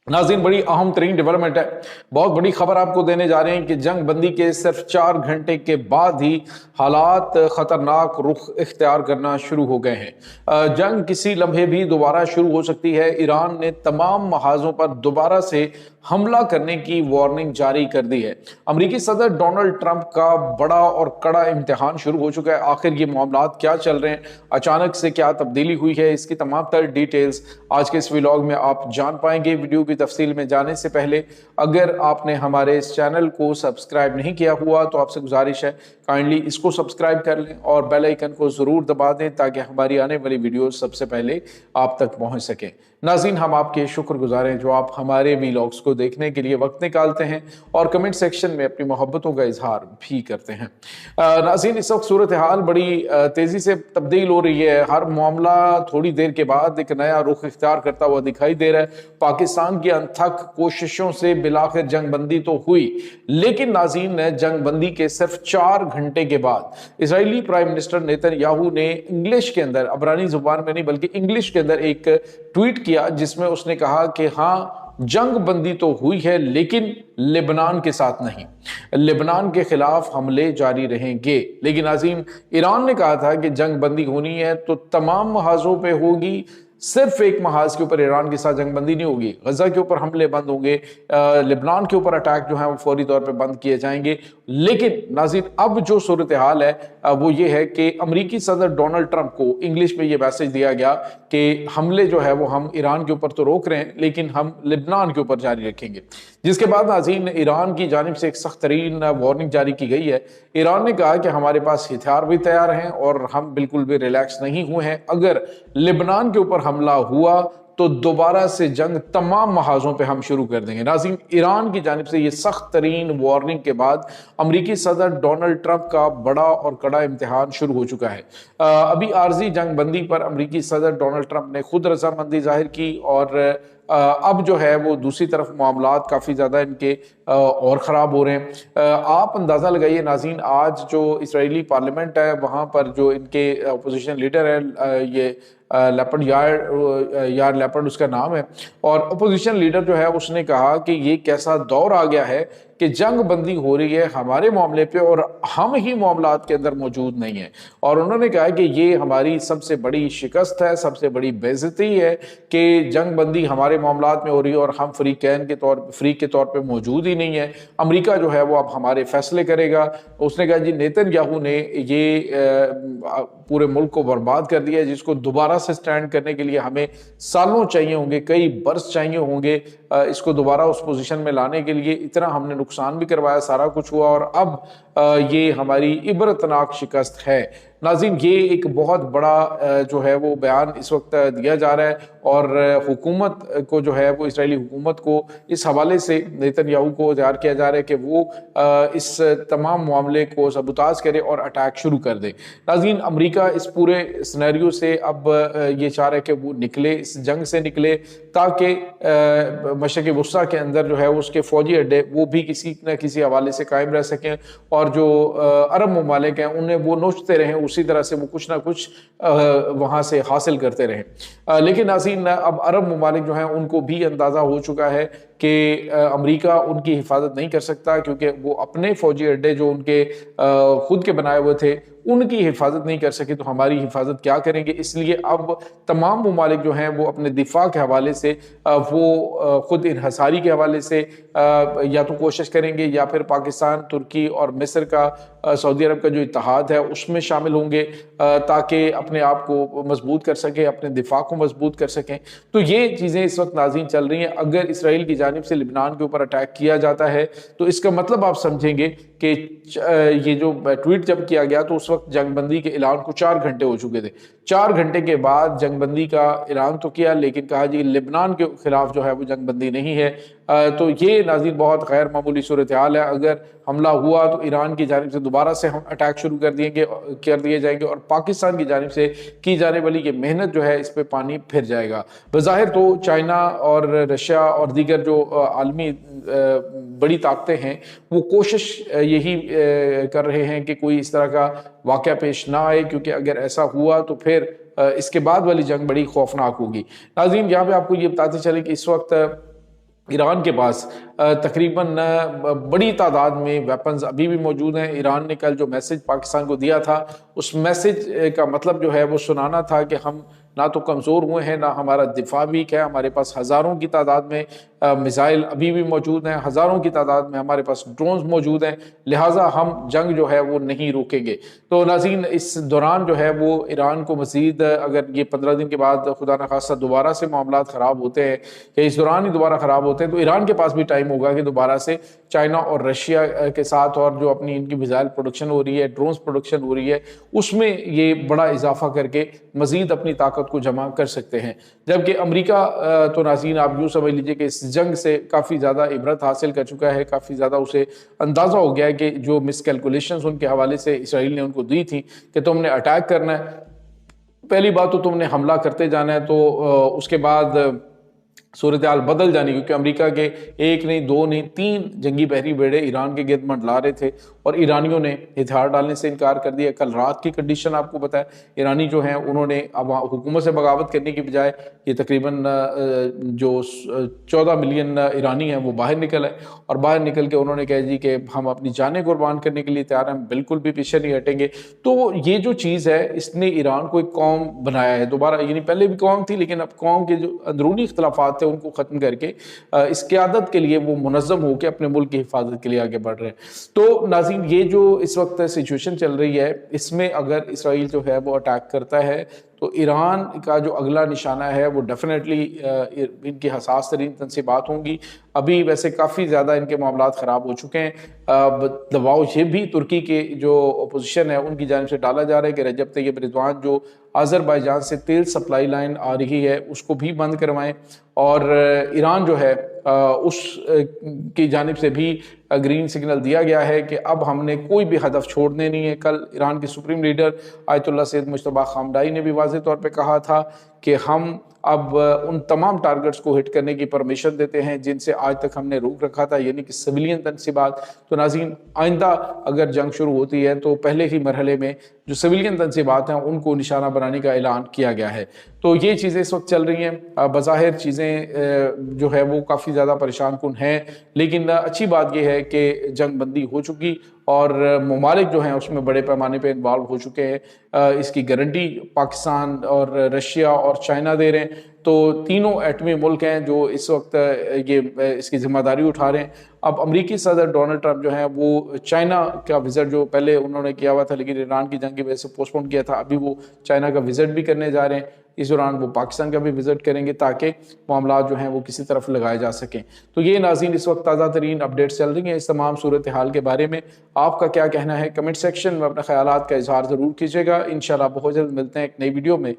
नाज़रीन, बड़ी अहम तरीन डेवलपमेंट है। बहुत बड़ी खबर आपको देने जा रहे हैं कि जंग बंदी के सिर्फ 4 घंटे के बाद ही हालात खतरनाक रुख इख्तियार करना शुरू हो गए हैं। जंग किसी लम्हे भी दोबारा शुरू हो सकती है। ईरान ने तमाम महाजों पर दोबारा से हमला करने की वार्निंग जारी कर दी है। अमरीकी सदर डोनाल्ड ट्रंप का बड़ा और कड़ा इम्तिहान शुरू हो चुका है। आखिर ये मामलात क्या चल रहे हैं, अचानक से क्या तब्दीली हुई है, इसकी तमाम तर डिटेल्स आज के इस व्लॉग में आप जान पाएंगे। वीडियो की तफसील में जाने से पहले अगर आपने हमारे इस चैनल को सब्सक्राइब नहीं किया हुआ तो आपसे गुजारिश है काइंडली इसको सब्सक्राइब कर लें और बेल आइकन को जरूर दबा दें ताकि हमारी आने वाली वीडियो सबसे पहले आप तक पहुंच सके। नाज़रीन, हम आपके शुक्रगुजार हैं जो आप हमारे वीलॉग्स को देखने के लिए वक्त निकालते हैं और कमेंट सेक्शन में अपनी मोहब्बतों का इजहार भी करते हैं। नाज़रीन, इस वक्त सूरत हाल बड़ी तेजी से तब्दील हो रही है। हर मामला थोड़ी देर के बाद एक नया रुख इख्तियार करता हुआ दिखाई दे रहा है। पाकिस्तान की अनथक कोशिशों से बिलाखिर जंग बंदी तो हुई, लेकिन नाज़रीन, जंग बंदी के सिर्फ 4 घंटे के बाद इजरायली प्राइम मिनिस्टर नेतन्याहू ने इंग्लिश के अंदर, अबरानी जुबान में नहीं बल्कि इंग्लिश के अंदर एक ट्वीट किया जिसमें उसने कहा कि हाँ, जंग बंदी तो हुई है लेकिन लेबनान के साथ नहीं, लेबनान के खिलाफ हमले जारी रहेंगे। लेकिन नाज़रीन, ईरान ने कहा था कि जंग बंदी होनी है तो तमाम महाजों पे होगी, सिर्फ एक महाज के ऊपर ईरान के साथ जंग बंदी नहीं होगी। गजा के ऊपर हमले बंद होंगे, लेबनान के ऊपर अटैक जो है वो फौरी तौर पे बंद किए जाएंगे। लेकिन नाज़रीन, अब जो सूरत हाल है वो ये है कि अमरीकी सदर डोनाल्ड ट्रंप को इंग्लिश में ये मैसेज दिया गया कि हमले जो है वो हम ईरान के ऊपर तो रोक रहे हैं लेकिन हम लेबनान के ऊपर जारी रखेंगे। जिसके बाद नाज़रीन, ईरान की जानिब से एक सख्त तरीन वार्निंग जारी की गई है। ईरान ने कहा कि हमारे पास हथियार भी तैयार हैं और हम बिल्कुल भी रिलैक्स नहीं हुए हैं। अगर लेबनान के ऊपर हमला हुआ तो दोबारा से जंग तमाम महाजों पे हम शुरू कर देंगे। नाज़रीन, ईरान की जानिब से ये सख्त तरीन वार्निंग के बाद अमरीकी सदर डोनाल्ड ट्रंप का बड़ा और कड़ा इम्तिहान शुरू हो चुका है। अभी आर्जी जंग बंदी पर अमरीकी सदर डोनाल्ड ट्रंप ने खुद रजामंदी जाहिर की और अब जो है वो दूसरी तरफ मामलात काफ़ी ज़्यादा इनके और ख़राब हो रहे हैं। आप अंदाज़ा लगाइए नाज़रीन, आज जो इजरायली पार्लियामेंट है वहाँ पर जो इनके अपोजिशन लीडर है, ये लेपर्ड यार लेपर्ड उसका नाम है, और अपोजिशन लीडर जो है उसने कहा कि ये कैसा दौर आ गया है कि जंग बंदी हो रही है हमारे मामले पे और हम ही मामलात के अंदर मौजूद नहीं है। और उन्होंने कहा कि ये हमारी सबसे बड़ी शिकस्त है, सबसे बड़ी बेइज्जती है कि जंग बंदी हमारे मामलात में हो रही है और हम फ्री के तौर पे मौजूद ही नहीं है। अमेरिका जो है वो अब हमारे फैसले करेगा। उसने कहा जी, नेतन्याहू ने ये पूरे मुल्क को बर्बाद कर दिया है जिसको दोबारा से स्टैंड करने के लिए हमें सालों चाहिए होंगे, कई बरस चाहिए होंगे इसको दोबारा उस पोजीशन में लाने के लिए। इतना हमने नुकसान भी करवाया, सारा कुछ हुआ और अब ये हमारी इबरतनाक शिकस्त है। नाज़रीन, ये एक बहुत बड़ा जो है वो बयान इस वक्त दिया जा रहा है और हुकूमत को जो है वो इसराइली हुकूमत को इस हवाले से नेतन्याहू को तैयार किया जा रहा है कि वो इस तमाम मामले को सबूताज करे और अटैक शुरू कर दे। नाज़रीन, अमेरिका इस पूरे सिनेरियो से अब ये चाह रहा है कि वो निकले, इस जंग से निकले ताकि मशरक़ वस्ता के अंदर जो है उसके फौजी अड्डे वो भी किसी न किसी हवाले से कायम रह सकें और जो अरब ममालिक हैं उन्हें वो नोचते रहें, उसी तरह से वो कुछ ना कुछ वहाँ से हासिल करते रहें। लेकिन नाज़रीन, अब अरब ममालिक जो हैं उनको भी अंदाज़ा हो चुका है कि अमेरिका उनकी हिफाजत नहीं कर सकता क्योंकि वो अपने फौजी अड्डे जो उनके खुद के बनाए हुए थे उनकी हिफाजत नहीं कर सके तो हमारी हिफाजत क्या करेंगे। इसलिए अब तमाम ममालिक जो हैं वो अपने दिफा के हवाले से वो खुद इन्हसारी के हवाले से या तो कोशिश करेंगे या फिर पाकिस्तान, तुर्की और मिस्र का, सऊदी अरब का जो इत्तेहाद है उसमें शामिल होंगे ताकि अपने आप को मजबूत कर सकें, अपने दिफा को मजबूत कर सकें। तो ये चीज़ें इस वक्त नाज़रीन चल रही हैं। अगर इसराइल की जानिब से लेबनान के ऊपर अटैक किया जाता है तो इसका मतलब आप समझेंगे कि ये जो ट्वीट जब किया गया तो उस वक्त जंगबंदी के ऐलान को 4 घंटे हो चुके थे। 4 घंटे के बाद जंगबंदी का ऐलान तो किया लेकिन कहा जी लेबनान के खिलाफ जो है वो जंगबंदी नहीं है। तो ये नाज़रीन बहुत गैर मामूली सूरत हाल है। अगर हमला हुआ तो ईरान की जानिब से दोबारा से हम अटैक शुरू कर दिए जाएंगे और पाकिस्तान की जानिब से की जाने वाली ये मेहनत जो है इस पर पानी फिर जाएगा। बज़ाहिर तो चाइना और रशिया और दीगर जो आलमी बड़ी ताकतें हैं वो कोशिश यही कर रहे हैं कि कोई इस तरह का वाक़या पेश ना आए, क्योंकि अगर ऐसा हुआ तो फिर इसके बाद वाली जंग बड़ी खौफनाक होगी। नाज़रीन, यहाँ पे आपको ये बताते चले कि इस वक्त ایران کے پاس تقریباً بڑی تعداد میں ویپنز ابھی بھی موجود ہیں۔ ایران نے کل جو میسج پاکستان کو دیا تھا، اس میسج کا مطلب جو ہے وہ سنانا تھا کہ ہم نہ تو کمزور ہوئے ہیں، نہ ہمارا دفاع ویک ہے، ہمارے پاس ہزاروں کی تعداد میں میزائل ابھی بھی موجود ہیں، ہزاروں کی تعداد میں ہمارے پاس ڈرونز موجود ہیں، لہٰذا ہم جنگ جو ہے وہ نہیں روکیں گے۔ تو ناظرین، اس دوران جو ہے وہ ایران کو مزید اگر یہ 15 دن کے بعد خدا نخواستہ دوبارہ سے معاملات خراب ہوتے ہیں کہ اس دوران ہی دوبارہ خراب ہوتے ہیں، تو ایران کے پاس بھی ٹائم ہوگا کہ دوبارہ سے چائنا اور رشیا کے ساتھ، اور جو اپنی ان کی میزائل پروڈکشن ہو رہی ہے، ڈرونز پروڈکشن ہو رہی ہے، اس میں یہ بڑا اضافہ کر کے مزید اپنی طاقت کو جمع کر سکتے ہیں۔ جبکہ امریکہ تو ناظرین آپ یوں سمجھ لیجئے کہ اس جنگ سے کافی زیادہ عبرت حاصل کر چکا ہے، کافی زیادہ اسے اندازہ ہو گیا ہے کہ جو مس کیلکولیشنز ان کے حوالے سے اسرائیل نے ان کو دی تھی کہ تم نے اٹیک کرنا ہے، پہلی بات تو تم نے حملہ کرتے جانا ہے، تو اس کے بعد صورتحال بدل جانی، کیونکہ امریکہ کے ایک نہیں، دو نہیں، 3 جنگی بحری بیڑے ایران کے گرد منڈلا رہے تھے اور ایرانیوں نے ہتھیار ڈالنے سے انکار کر دیا۔ کل رات کی کنڈیشن آپ کو پتہ ہے، ایرانی جو ہیں انہوں نے اب حکومت سے بغاوت کرنے کی بجائے یہ تقریباً جو 14 ملین ایرانی ہیں وہ باہر نکل آئے، اور باہر نکل کے انہوں نے کہا جی کہ ہم اپنی جانیں قربان کرنے کے لیے تیار ہیں، ہم بالکل بھی پیچھے نہیں ہٹیں گے۔ تو یہ جو چیز ہے، اس نے ایران کو ایک قوم بنایا ہے دوبارہ، یعنی پہلے بھی قوم تھی لیکن اب قوم کے جو اندرونی اختلافات تھے ان کو ختم کر کے اس قیادت کے لیے وہ منظم ہو کے اپنے ملک کی حفاظت کے لیے آگے بڑھ رہے ہیں۔ تو ناظرین، یہ جو اس وقت سچویشن چل رہی ہے، اس میں اگر اسرائیل جو ہے وہ اٹیک کرتا ہے تو ایران کا جو اگلا نشانہ ہے وہ ڈیفینیٹلی ان کی حساس ترین تنصیبات ہوں گی۔ ابھی ویسے کافی زیادہ ان کے معاملات خراب ہو چکے ہیں۔ دباؤ یہ بھی ترکی کے جو اپوزیشن ہے ان کی جانب سے ڈالا جا رہا ہے کہ رجب طیب ایردوان جو آذربائیجان سے تیل سپلائی لائن آ رہی ہے اس کو بھی بند کروائیں، اور ایران جو ہے اس کی جانب سے بھی گرین سگنل دیا گیا ہے کہ اب ہم نے کوئی بھی ہدف چھوڑنے نہیں ہے۔ کل ایران کے سپریم لیڈر آیت اللہ سید مجتبیٰ خامنہئی نے بھی واضح طور پہ کہا تھا کہ ہم اب ان تمام ٹارگٹس کو ہٹ کرنے کی پرمیشن دیتے ہیں جن سے آج تک ہم نے روک رکھا تھا، یعنی کہ سویلین تنصیبات۔ تو ناظرین، آئندہ اگر جنگ شروع ہوتی ہے تو پہلے ہی مرحلے میں جو سویلین تنصیبات ہیں ان کو نشانہ بنانے کا اعلان کیا گیا ہے۔ تو یہ چیزیں اس وقت چل رہی ہیں، بظاہر چیزیں جو ہے وہ کافی زیادہ پریشان کن ہیں، لیکن اچھی بات یہ ہے کہ جنگ بندی ہو چکی اور ممالک جو ہیں اس میں بڑے پیمانے پہ انوالو ہو چکے ہیں۔ اس کی گارنٹی پاکستان اور رشیا اور چائنا دے رہے ہیں، تو تینوں ایٹمی ملک ہیں جو اس وقت یہ اس کی ذمہ داری اٹھا رہے ہیں۔ اب امریکی صدر ڈونلڈ ٹرمپ جو ہیں وہ چائنا کا وزٹ جو پہلے انہوں نے کیا ہوا تھا لیکن ایران کی جنگ کی وجہ سے پوسٹ پون کیا تھا، ابھی وہ چائنا کا وزٹ بھی کرنے جا رہے ہیں۔ اس دوران وہ پاکستان کا بھی وزٹ کریں گے تاکہ معاملات جو ہیں وہ کسی طرف لگائے جا سکیں۔ تو یہ ناظرین اس وقت تازہ ترین اپڈیٹس چل رہی ہیں اس تمام صورتحال کے بارے میں۔ آپ کا کیا کہنا ہے؟ کمنٹ سیکشن میں اپنے خیالات کا اظہار ضرور کیجیے گا۔ انشاءاللہ بہت جلد ملتے ہیں ایک نئی ویڈیو میں۔